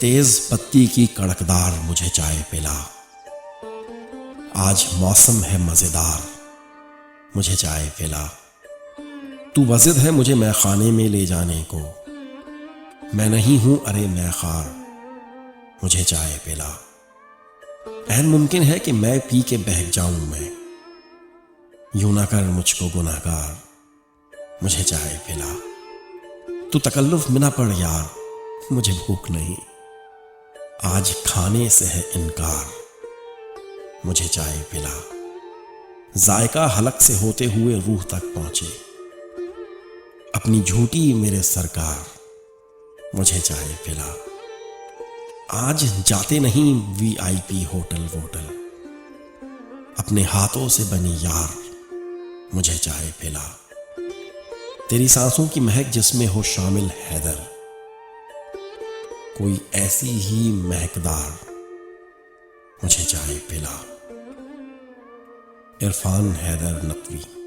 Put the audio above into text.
तेज पत्ती की कड़कदार मुझे चाय पिला। आज मौसम है मजेदार, मुझे चाय पिला। तू वजिद है मुझे मैखाने में ले जाने को, मैं नहीं हूं अरे मैखार, मुझे चाय पिला। ऐन मुमकिन है कि मैं पी के बहक जाऊं मैं, यूं ना कर मुझको गुनाहगार, मुझे चाय पिला। तू तकल्लुफ में ना पड़ यार, मुझे भूख नहीं, आज खाने से है इनकार, मुझे चाय पिला। जायका हलक से होते हुए रूह तक पहुंचे, अपनी झूठी मेरे सरकार, मुझे चाय पिला। आज जाते नहीं VIP होटल वोटल, अपने हाथों से बनी यार, मुझे चाय पिला। तेरी सांसों की महक जिसमें हो शामिल हैदर, कोई ऐसी ही महकदार, मुझे चाय पिला। इरफान हैदर नकवी।